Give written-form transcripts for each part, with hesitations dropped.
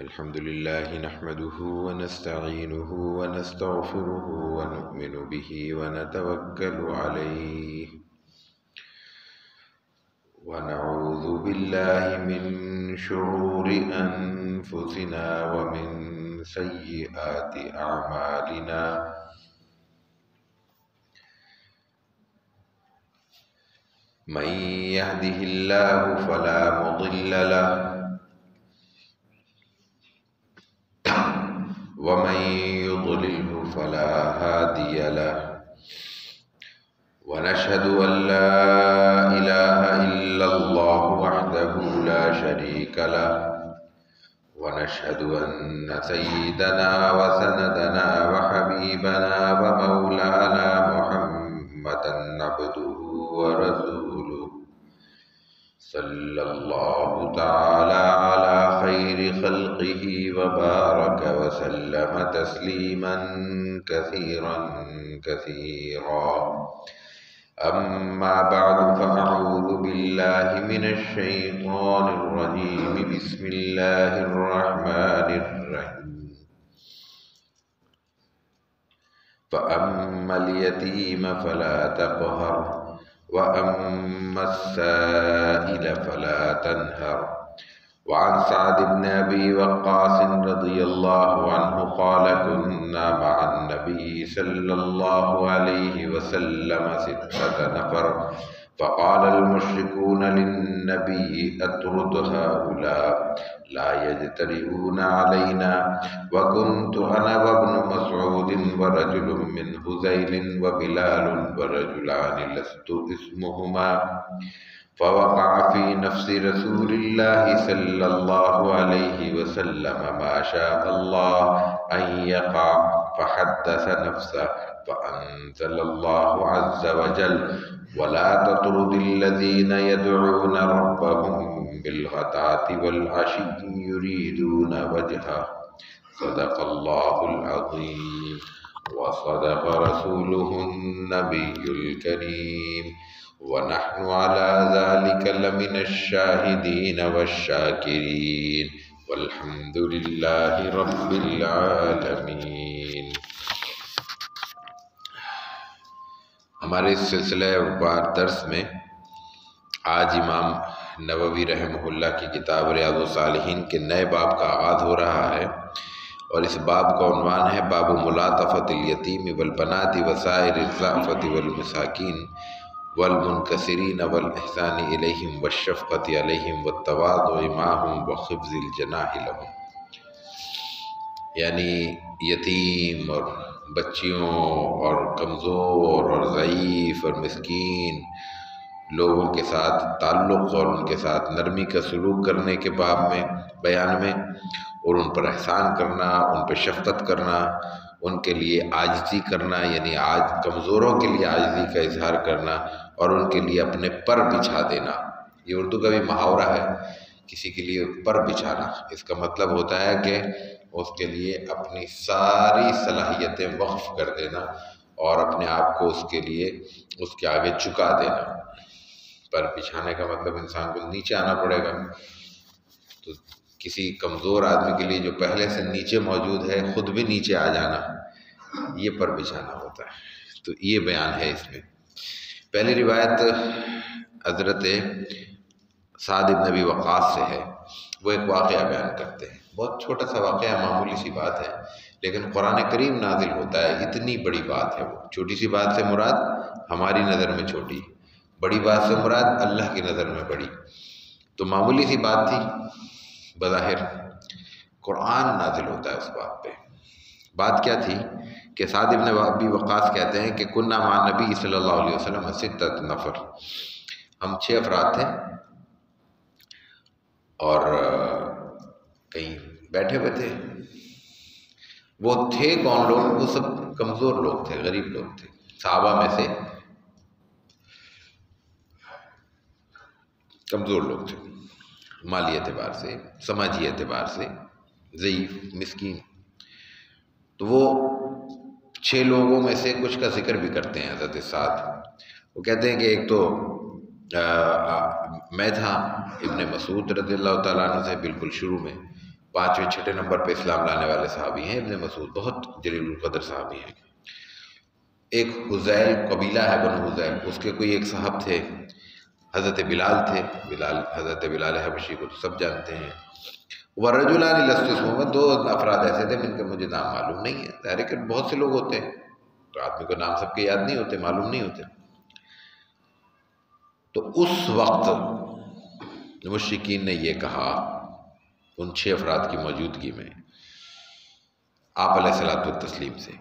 الحمد لله نحمده ونستعينه ونستغفره ونؤمن به ونتوكل عليه ونعوذ بالله من شرور أنفسنا ومن سيئات أعمالنا من يهده الله فلا مضل له ومن يضلله فلا هادي له ونشهد أن لا إله إلا الله وحده لا شريك له ونشهد أن سيدنا وسندنا وحبيبنا ومولانا محمدا عبده ورسوله صلى الله تعالى على خير خلقه وبارك وسلم تسليما كثيرا كثيرا أما بعد فأعوذ بالله من الشيطان الرجيم بسم الله الرحمن الرحيم فأما اليتيم فلا تقهر وأما السائل فلا تنهر وعن سعد بن أبي وقاص رضي الله عنه قال كنا مع النبي صلى الله عليه وسلم 6 نفر فقال المشركون للنبي أطرد هؤلاء لا يجترئون علينا وكنت أنا وابن مسعود ورجل من هذيل وبلال ورجلان لست اسمهما فوقع في نفس رسول الله صلى الله عليه وسلم ما شاء الله أن يقع فحدث نفسه فأنزل الله عز وجل ولا تطرد الذين يدعون ربهم بالغداة والعشي يريدون وجهه صدق الله العظيم وصدق رسوله النبي الكريم ونحن على ذلك لمن الشاهدين والشاكرين والحمد لله رب العالمين۔ ہمارے اس سلسلہ وار درس میں آج امام نووی رحمہ اللہ کی کتاب ریاض الصالحین کے نئے باب کا آغاز ہو رہا ہے، اور اس باب کا عنوان ہے باب ملاطفت الیتیم والبنات وسائر الضعفۃ والمساکین والمنکسرین والاحسان الیہم والشفقۃ علیہم والتواضع معہم وخفض الجناح لہم، یعنی یتیم اور بچیوں اور کمزور اور ضعیف اور مسکین لوگوں کے ساتھ تعلق اور ان کے ساتھ نرمی کا سلوک کرنے کے باب میں بیان میں، اور ان پر احسان کرنا، ان پہ شفقت کرنا، ان کے لیے عاجزی کرنا، یعنی کمزوروں کے لیے عاجزی کا اظہار کرنا، اور ان کے لیے اپنے پر بچھا دینا۔ یہ اردو کا بھی محاورہ ہے، کسی کے لیے پر بچھانا، اس کا مطلب ہوتا ہے کہ اس کے لیے اپنی ساری صلاحیتیں وقف کر دینا اور اپنے آپ کو اس کے لیے اس کے آگے جھکا دینا۔ پر بچھانے کا مطلب انسان کو نیچے آنا پڑے گا، تو کسی کمزور آدمی کے لیے جو پہلے سے نیچے موجود ہے خود بھی نیچے آ جانا، یہ پر بچھانا ہوتا ہے۔ تو یہ بیان ہے اس میں۔ پہلی روایت حضرت سعد بن ابی وقاص سے ہے، وہ ایک واقعہ بیان کرتے ہیں، بہت چھوٹا سا واقعہ، معمولی سی بات ہے، لیکن قرآن کریم نازل ہوتا ہے، اتنی بڑی بات ہے وہ۔ چھوٹی سی بات سے مراد ہماری نظر میں چھوٹی، بڑی بات سے مراد اللہ کی نظر میں بڑی۔ تو معمولی سی بات تھی بظاہر، قرآن نازل ہوتا ہے اس بات پہ۔ بات کیا تھی کہ سعد بن ابی وقاص کہتے ہیں کہ کنا مع نبی صلی اللہ علیہ وسلم 6 نفر، ہم 6 افراد تھے اور کہیں بیٹھے ہوئے تھے۔ وہ تھے کون لوگ؟ وہ سب کمزور لوگ تھے، غریب لوگ تھے، صحابہ میں سے کمزور لوگ تھے، مالی اعتبار سے، سماجی اعتبار سے ضعیف، مسکین۔ تو وہ 6 لوگوں میں سے کچھ کا ذکر بھی کرتے ہیں حضرت سعد۔ وہ کہتے ہیں کہ ایک تو میں تھا ابن مسعود رضی اللہ تعالیٰ عنہ سے بالکل شروع میں، 5ویں 6 نمبر پہ اسلام لانے والے صحابی ہیں ابن مسعود، بہت جلیل القدر صحابی ہیں۔ ایک حذیل قبیلہ ہے بنو حذیل، اس کے کوئی ایک صاحب تھے، حضرت بلال تھے، حضرت بلال حبشی کو تو سب جانتے ہیں۔ ورجلان لست اسمهما، 2 افراد ایسے تھے جن کے مجھے نام معلوم نہیں ہے، ظاہر ہے کہ بہت سے لوگ ہوتے ہیں تو آدمی کو نام سب کے یاد نہیں ہوتے، معلوم نہیں ہوتے۔ تو اس وقت مشرکین نے یہ کہا ان 6 افراد کی موجودگی میں آپ علیہ الصلوۃ والتسلیم سے،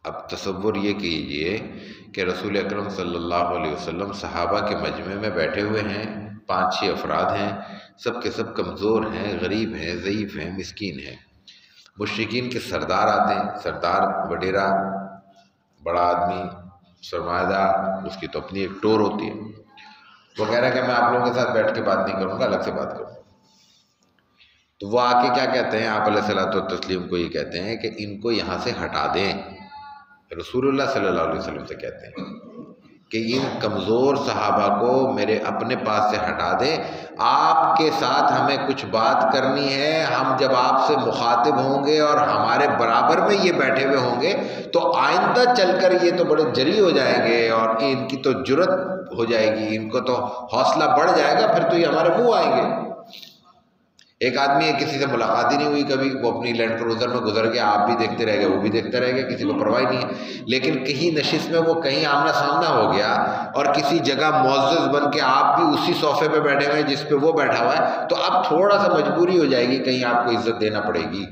اب تصور یہ کیجئے کہ رسول اکرم صلی اللہ علیہ وسلم صحابہ کے مجمع میں بیٹھے ہوئے ہیں، 5-6 افراد ہیں، سب کے سب کمزور ہیں، غریب ہیں، ضعیف ہیں، مسکین ہیں۔ مشرکین کے سردار آتے ہیں، سردار وڈیرا بڑا آدمی سرمایہ دار، اس کی تو اپنی ایک ٹور ہوتی ہے، وہ کہہ رہا ہے کہ میں آپ لوگوں کے ساتھ بیٹھ کے بات نہیں کروں گا، الگ سے بات کروں گا۔ تو وہ آ کے کیا کہتے ہیں، آپ علیہ الصلوۃ والتسلیم کو یہ کہتے ہیں کہ ان کو یہاں سے ہٹا دیں، رسول اللہ صلی اللہ علیہ وسلم سے کہتے ہیں کہ ان کمزور صحابہ کو میرے اپنے پاس سے ہٹا دیں، آپ کے ساتھ ہمیں کچھ بات کرنی ہے، ہم جب آپ سے مخاطب ہوں گے اور ہمارے برابر میں یہ بیٹھے ہوئے ہوں گے تو آئندہ چل کر یہ تو بڑے جری ہو جائیں گے اور ان کی تو جرت ہو جائے گی، ان کو تو حوصلہ بڑھ جائے گا، پھر تو یہ ہمارے منہ آئیں گے۔ ایک آدمی ہے، کسی سے ملاقات ہی نہیں ہوئی کبھی، وہ اپنی لینڈ کروزر میں گزر گیا، آپ بھی دیکھتے رہ گئے، وہ بھی دیکھتے رہ گئے، کسی کو پرواہ نہیں ہے، لیکن کہیں نشست میں وہ کہیں آمنا سامنا ہو گیا اور کسی جگہ معزز بن کے آپ بھی اسی صوفے پہ بیٹھے ہوئے ہیں جس پہ وہ بیٹھا ہوا ہے، تو اب تھوڑا سا مجبوری ہو جائے گی، کہیں آپ کو عزت دینا پڑے گی۔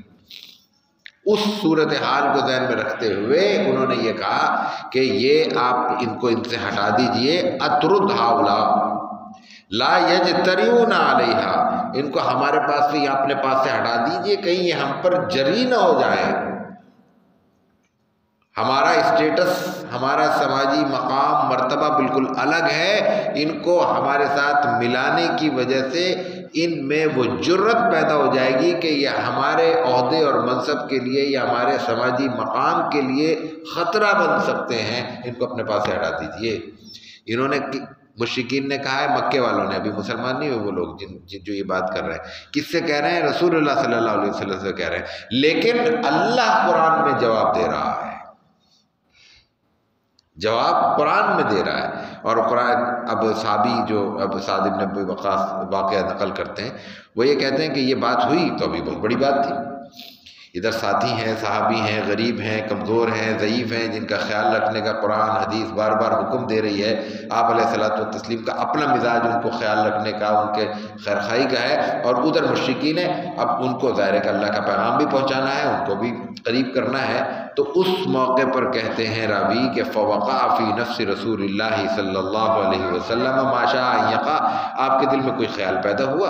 اس صورتحال کو ذہن میں رکھتے ہوئے انہوں نے یہ کہا کہ یہ آپ ان سے ہٹا دیجئے، اطرد ہؤلاء لا یجتریون علیہا، ان کو ہمارے پاس سے یا اپنے پاس سے ہٹا دیجئے، کہیں یہ ہم پر جری نہ ہو جائے۔ ہمارا اسٹیٹس، ہمارا سماجی مقام مرتبہ بالکل الگ ہے، ان کو ہمارے ساتھ ملانے کی وجہ سے ان میں وہ جرت پیدا ہو جائے گی کہ یہ ہمارے عہدے اور منصب کے لیے یا ہمارے سماجی مقام کے لیے خطرہ بن سکتے ہیں، ان کو اپنے پاس سے ہٹا دیجئے۔ انہوں نے مشرکین نے کہا ہے، مکے والوں نے، ابھی مسلمان نہیں ہوئے وہ لوگ جو یہ بات کر رہے ہیں، کس سے کہہ رہے ہیں؟ رسول اللہ صلی اللہ علیہ وسلم سے کہہ رہے ہیں، لیکن اللہ قرآن میں جواب دے رہا ہے، جواب قرآن میں دے رہا ہے۔ اور قرآن اب صحابی جو اب سعد بن ابی وقاص واقعہ نقل کرتے ہیں، وہ یہ کہتے ہیں کہ یہ بات ہوئی تو ابھی بہت بڑی بات تھی، ادھر ساتھی ہیں، صحابی ہیں، غریب ہیں، کمزور ہیں، ضعیف ہیں، جن کا خیال رکھنے کا قرآن حدیث بار بار حکم دے رہی ہے، آپ علیہ الصلوۃ والتسلیم کا اپنا مزاج ان کو خیال رکھنے کا، ان کے خیر خواہی کا ہے، اور ادھر مشرکین ہیں، اب ان کو ظاہر ہے کہ اللہ کا پیغام بھی پہنچانا ہے، ان کو بھی قریب کرنا ہے۔ تو اس موقع پر کہتے ہیں راوی کہ فوقع فی نفس رسول اللہ صلی اللہ علیہ وسلم ما شاء ان یقع، آپ کے دل میں کوئی خیال پیدا ہوا،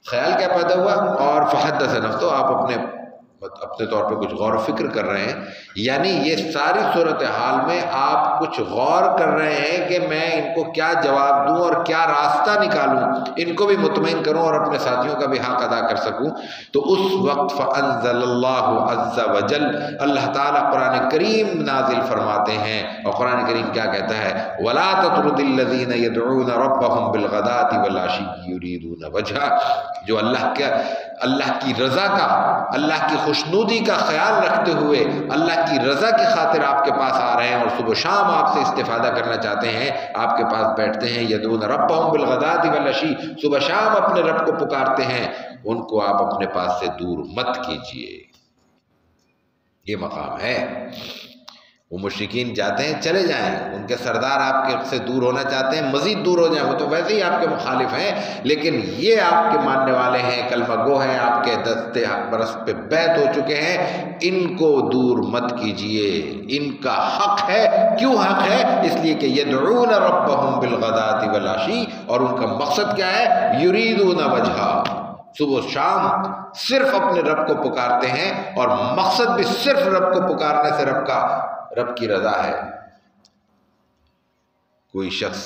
خیال کیا پیدا ہوا، اور فحدث نفسہ، آپ اپنے طور پہ کچھ غور و فکر کر رہے ہیں، یعنی یہ ساری صورتحال میں آپ کچھ غور کر رہے ہیں کہ میں ان کو کیا جواب دوں اور کیا راستہ نکالوں، ان کو بھی مطمئن کروں اور اپنے ساتھیوں کا بھی حق ادا کر سکوں۔ تو اس وقت فانزل اللہ عز وجل، اللہ تعالیٰ قرآن کریم نازل فرماتے ہیں، اور قرآن کریم کیا کہتا ہے؟ ولا تطرد الذین یدعون ربهم بالغداة والعشی یریدون وجہہ، جو اللہ کی رضا کا، اللہ کی خوشنودی کا خیال رکھتے ہوئے اللہ کی رضا کی خاطر آپ کے پاس آ رہے ہیں اور صبح شام آپ سے استفادہ کرنا چاہتے ہیں، آپ کے پاس بیٹھتے ہیں، یدعون ربهم بالغداة والعشی، صبح شام اپنے رب کو پکارتے ہیں، ان کو آپ اپنے پاس سے دور مت کیجیے۔ یہ مقام ہے۔ وہ مشرکین جاتے ہیں، چلے جائیں، ان کے سردار آپ کے سے دور ہونا چاہتے ہیں، مزید دور ہو جائیں، وہ تو ویسے ہی آپ کے مخالف ہیں، لیکن یہ آپ کے ماننے والے ہیں، کلمہ گو ہیں، آپ کے دستے برس پہ بیعت ہو چکے ہیں، ان کو دور مت کیجئے، ان کا حق ہے۔ کیوں حق ہے؟ اس لیے کہ یدعون ربهم بالغداة والعشی، اور ان کا مقصد کیا ہے؟ یریدون وجہہ، صبح شام صرف اپنے رب کو پکارتے ہیں، اور مقصد بھی صرف رب کو پکارنے سے رب کی رضا ہے۔ کوئی شخص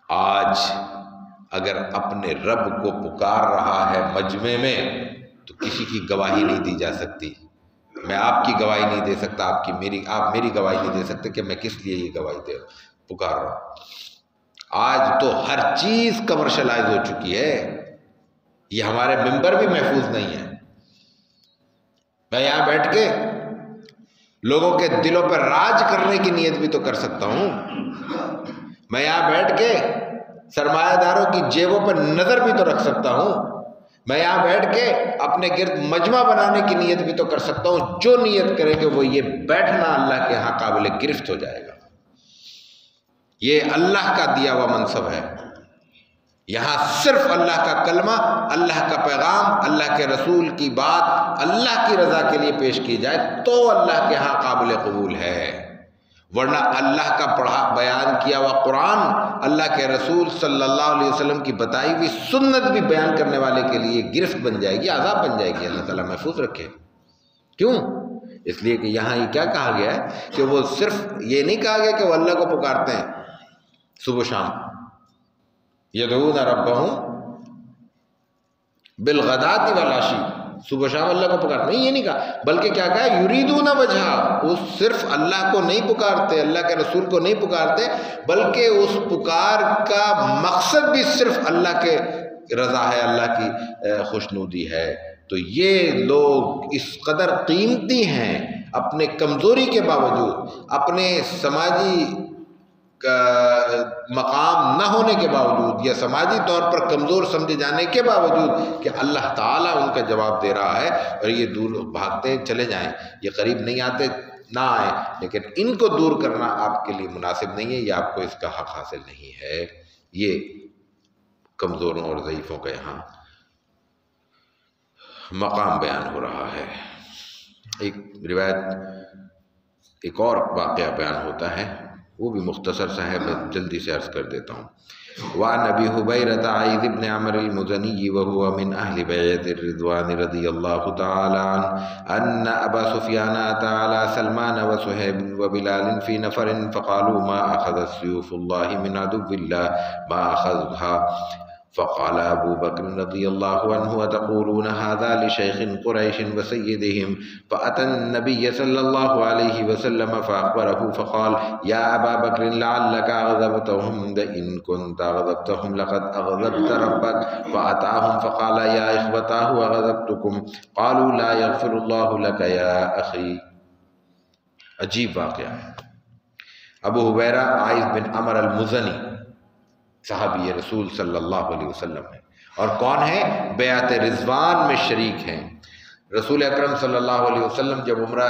آج اگر اپنے رب کو پکار رہا ہے مجمع میں تو کسی کی گواہی نہیں دی جا سکتی، میں آپ کی گواہی نہیں دے سکتا، آپ میری گواہی نہیں دے سکتے کہ میں کس لیے یہ گواہی پکار رہا ہوں۔ آج تو ہر چیز کمرشلائز ہو چکی ہے، یہ ہمارے ممبر بھی محفوظ نہیں ہے. میں یہاں بیٹھ کے لوگوں کے دلوں پر راج کرنے کی نیت بھی تو کر سکتا ہوں. میں یہاں بیٹھ کے سرمایہ داروں کی جیبوں پر نظر بھی تو رکھ سکتا ہوں. میں یہاں بیٹھ کے اپنے گرد مجمع بنانے کی نیت بھی تو کر سکتا ہوں. جو نیت کرے گے وہ یہ بیٹھنا اللہ کے ہاں قابل گرفت ہو جائے گا. یہ اللہ کا دیا ہوا منصب ہے. یہاں صرف اللہ کا کلمہ، اللہ کا پیغام، اللہ کے رسول کی بات اللہ کی رضا کے لیے پیش کی جائے تو اللہ کے ہاں قابل قبول ہے. ورنہ اللہ کا پڑھا بیان کیا ہوا قرآن، اللہ کے رسول صلی اللہ علیہ وسلم کی بتائی ہوئی سنت بھی بیان کرنے والے کے لیے گرفت بن جائے گی، عذاب بن جائے گی. اللہ تعالیٰ محفوظ رکھے. کیوں؟ اس لیے کہ یہاں یہ کیا کہا گیا ہے کہ وہ صرف یہ نہیں کہا گیا کہ وہ اللہ کو پکارتے ہیں صبح و شام، یدعون ربہم بالغداۃ والعشی، صبح شام اللہ کو پکارتے نہیں، یہ نہیں کہا، بلکہ کیا کہا ہے یریدون وجہہ. وہ صرف اللہ کو نہیں پکارتے، اللہ کے رسول کو نہیں پکارتے، بلکہ اس پکار کا مقصد بھی صرف اللہ کے رضا ہے، اللہ کی خوشنودی ہے. تو یہ لوگ اس قدر قیمتی ہیں، اپنے کمزوری کے باوجود، اپنے سماجی مقام نہ ہونے کے باوجود یا سماجی طور پر کمزور سمجھے جانے کے باوجود کہ اللہ تعالیٰ ان کا جواب دے رہا ہے اور یہ دور بھاگتے چلے جائیں، یہ قریب نہیں آتے نہ آئیں، لیکن ان کو دور کرنا آپ کے لیے مناسب نہیں ہے، یہ آپ کو اس کا حق حاصل نہیں ہے. یہ کمزوروں اور ضعیفوں کا یہاں مقام بیان ہو رہا ہے. ایک روایت، ایک اور واقعہ بیان ہوتا ہے، وہ بھی مختصر سا ہے، میں جلدی سے عرض کر دیتا ہوں. وعن ابی حبیرۃ عائذ بن عمرو المزنی وهو من اہل بیعۃ الرضوان رضی اللہ تعالی عنہ ان ابا سفیان اتى على سلمان وصہیب وبلال في نفر فقالوا ما اخذ السيوف الله من عدو الله ما اخذها. فقال ابو بکر رضی اللہ عنہ وتقولون هذا لشیخ قریش وسیدهم. فأتى النبي صلی اللہ علیہ وسلم فأخبره فقال یا ابا بکر لعلك اغضبتهم وإن كنت اغضبتهم لقد اغضبت ربك. فأتاهم فقال یا اخوتاه اغضبتكم. قالوا لا يغفر الله لك یا اخی. عجیب واقعہ ہے. ابو حبیرہ عائذ بن عمرو المزنی صحابی رسول صلی اللہ علیہ وسلم ہے، اور کون ہے؟ بیعت رضوان میں شریک ہیں. رسول اکرم صلی اللہ علیہ وسلم جب عمرہ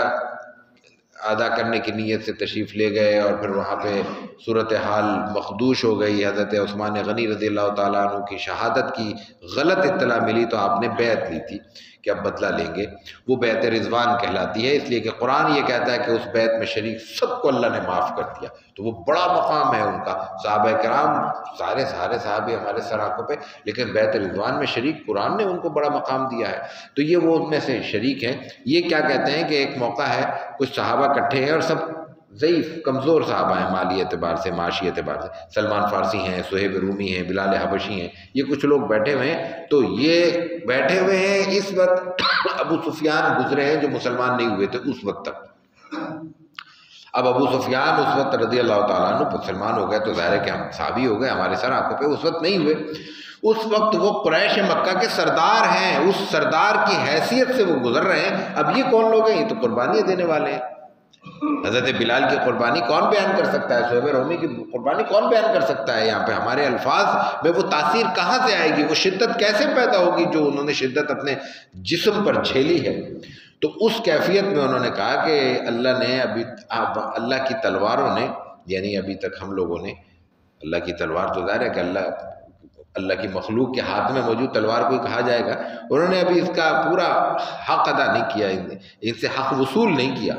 ادا کرنے کی نیت سے تشریف لے گئے اور پھر وہاں پہ صورتحال مخدوش ہو گئی، حضرت عثمان غنی رضی اللہ تعالیٰ عنہ کی شہادت کی غلط اطلاع ملی تو آپ نے بیعت لی تھی کہ اب بدلہ لیں گے. وہ بیعت رضوان کہلاتی ہے، اس لیے کہ قرآن یہ کہتا ہے کہ اس بیعت میں شریک سب کو اللہ نے معاف کر دیا. تو وہ بڑا مقام ہے ان کا. صحابہ کرام سارے صحابے ہمارے سر آنکھوں پہ، لیکن بیعت رضوان میں شریک قرآن نے ان کو بڑا مقام دیا ہے. تو یہ وہ ان میں سے شریک ہیں. یہ کیا کہتے ہیں کہ ایک موقع ہے، کچھ صحابہ اکٹھے ہیں اور سب ضعیف کمزور صحابہ ہیں مالی اعتبار سے، معاشی اعتبار سے. سلمان فارسی ہیں، صہیب رومی ہیں، بلال حبشی ہیں، یہ کچھ لوگ بیٹھے ہوئے ہیں. تو یہ بیٹھے ہوئے ہیں اس وقت ابو سفیان گزرے ہیں جو مسلمان نہیں ہوئے تھے اس وقت تک. اب ابو سفیان اس وقت رضی اللہ تعالیٰ عنہ مسلمان ہو گئے تو ظاہر ہے کہ ہم صحابی ہو گئے، ہمارے سر آنکھوں پہ اس وقت نہیں ہوئے. اس وقت وہ قریش مکہ کے سردار ہیں، اس سردار کی حیثیت سے وہ گزر رہے ہیں. اب یہ کون لوگ ہیں؟ یہ تو قربانیاں دینے والے ہیں. حضرت بلال کی قربانی کون بیان کر سکتا ہے؟ صہیب رومی کی قربانی کون بیان کر سکتا ہے؟ یہاں پہ ہمارے الفاظ میں وہ تاثیر کہاں سے آئے گی؟ وہ شدت کیسے پیدا ہوگی جو انہوں نے شدت اپنے جسم پر جھیلی ہے؟ تو اس کیفیت میں انہوں نے کہا کہ اللہ نے اللہ کی تلواروں نے، یعنی ابھی تک ہم لوگوں نے، اللہ کی تلوار تو ظاہر ہے کہ اللہ کی مخلوق کے ہاتھ میں موجود تلوار کو ہی کہا جائے گا. انہوں نے ابھی اس کا پورا حق ادا نہیں کیا، ان سے حق وصول نہیں کیا.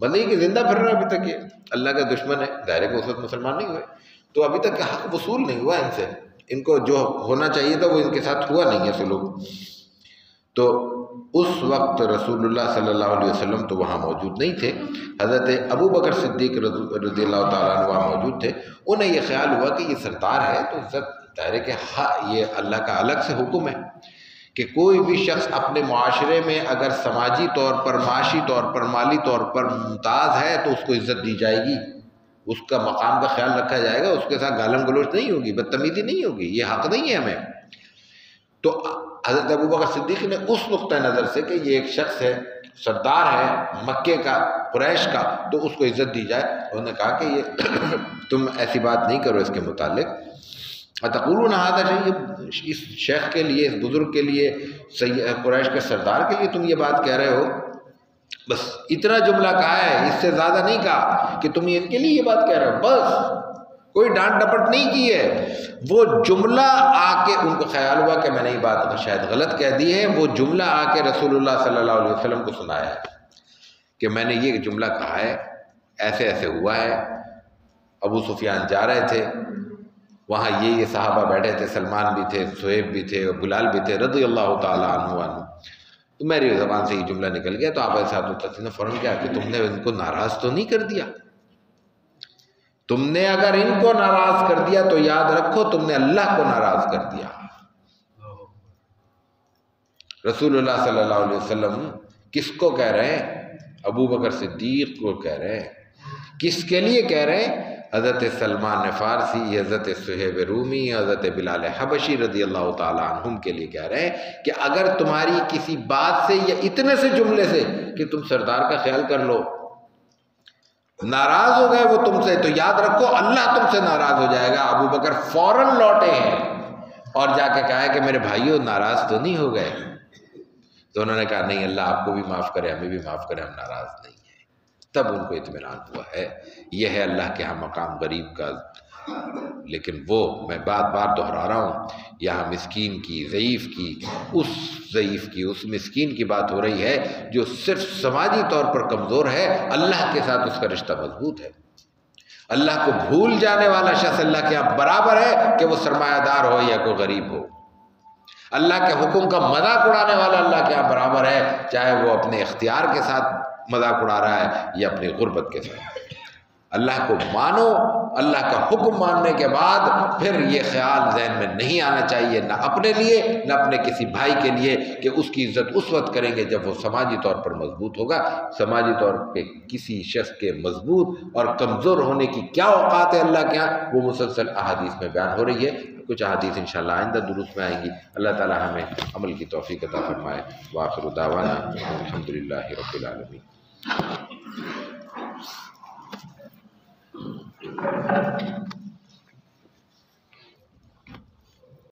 بندے کہ زندہ پھر رہا ابھی تک، یہ اللہ کا دشمن ہے، ظاہر ہے کہ اس وقت مسلمان نہیں ہوئے، تو ابھی تک حق وصول نہیں ہوا ان سے. ان کو جو ہونا چاہیے تھا وہ ان کے ساتھ ہوا نہیں ہے سلوک. تو اس وقت رسول اللہ صلی اللہ علیہ وسلم تو وہاں موجود نہیں تھے. حضرت ابو بکر صدیق رضی اللہ تعالیٰ عنہ وہاں موجود تھے. انہیں یہ خیال ہوا کہ یہ سردار ہے تو ظاہر ہے کہ یہ اللہ کا الگ سے حکم ہے کہ کوئی بھی شخص اپنے معاشرے میں اگر سماجی طور پر، معاشی طور پر، مالی طور پر ممتاز ہے تو اس کو عزت دی جائے گی، اس کا مقام کا خیال رکھا جائے گا، اس کے ساتھ گالم گلوچ نہیں ہوگی، بدتمیزی نہیں ہوگی. یہ حق نہیں ہے ہمیں. تو حضرت ابوبکر صدیق نے اس نقطہ نظر سے کہ یہ ایک شخص ہے، سردار ہے مکے کا، قریش کا، تو اس کو عزت دی جائے، انہوں نے کہا کہ یہ تم ایسی بات نہیں کرو اس کے متعلق. اتقولون ھذا شیء، اس شیخ کے لیے، اس بزرگ کے لیے، قریش کے سردار کے لیے تم یہ بات کہہ رہے ہو؟ بس اتنا جملہ کہا ہے، اس سے زیادہ نہیں کہا کہ تم ان کے لیے یہ بات کہہ رہے ہو، بس کوئی ڈانٹ ڈپٹ نہیں کی ہے. وہ جملہ آ کے ان کو خیال ہوا کہ میں نے یہ بات شاید غلط کہہ دی ہے، وہ جملہ آ کے رسول اللہ صلی اللہ علیہ وسلم کو سنایا ہے کہ میں نے یہ جملہ کہا ہے، ایسے ایسے ہوا ہے. ابو سفیان جا رہے تھے، وہاں یہ صحابہ بیٹھے تھے، سلمان بھی تھے، صہیب بھی تھے، بلال بھی تھے رضی اللہ تعالیٰ عنہ. تو میری زبان سے یہ جملہ نکل گیا، تو آپ ایسا نے فوراً کیا کہ تم نے ان کو ناراض تو نہیں کر دیا؟ تم نے اگر ان کو ناراض کر دیا تو یاد رکھو تم نے اللہ کو ناراض کر دیا. رسول اللہ صلی اللہ علیہ وسلم کس کو کہہ رہے ہیں؟ ابو بکر صدیق کو کہہ رہے ہیں. کس کے لیے کہہ رہے ہیں؟ حضرت سلمان فارسی، حضرت صہیب رومی، حضرت بلال حبشی رضی اللہ تعالیٰ عنہم کے لیے کہہ رہے ہیں کہ اگر تمہاری کسی بات سے یا اتنے سے جملے سے کہ تم سردار کا خیال کر لو ناراض ہو گئے وہ تم سے، تو یاد رکھو اللہ تم سے ناراض ہو جائے گا. ابو بکر فوراً لوٹے ہیں اور جا کے کہا ہے کہ میرے بھائیوں ناراض تو نہیں ہو گئے؟ تو انہوں نے کہا نہیں، اللہ آپ کو بھی معاف کرے، ہمیں بھی معاف کرے، ہم ناراض نہیں ہیں. تب ان کو اطمینان ہوا ہے. یہ ہے اللہ کے ہاں مقام غریب کا. لیکن وہ میں بار بار دہرا رہا ہوں، یہاں مسکین کی، ضعیف کی، اس ضعیف کی، اس مسکین کی بات ہو رہی ہے جو صرف سماجی طور پر کمزور ہے، اللہ کے ساتھ اس کا رشتہ مضبوط ہے. اللہ کو بھول جانے والا شخص اللہ کے یہاں برابر ہے کہ وہ سرمایہ دار ہو یا کوئی غریب ہو. اللہ کے حکم کا مذاق اڑانے والا اللہ کے یہاں برابر ہے، چاہے وہ اپنے اختیار کے ساتھ مذاق اڑا رہا ہے یا اپنی غربت کے ساتھ. اللہ کو مانو، اللہ کا حکم ماننے کے بعد پھر یہ خیال ذہن میں نہیں آنا چاہیے، نہ اپنے لیے نہ اپنے کسی بھائی کے لیے، کہ اس کی عزت اس وقت کریں گے جب وہ سماجی طور پر مضبوط ہوگا. سماجی طور پہ کسی شخص کے مضبوط اور کمزور ہونے کی کیا اوقات ہے اللہ کے ہاں، وہ مسلسل احادیث میں بیان ہو رہی ہے. کچھ احادیث انشاءاللہ آئندہ دروس میں آئیں گی. اللہ تعالی ہمیں عمل کی توفیق عطا فرمائے. وآخر دعوانا الحمدللہ رب العالمین.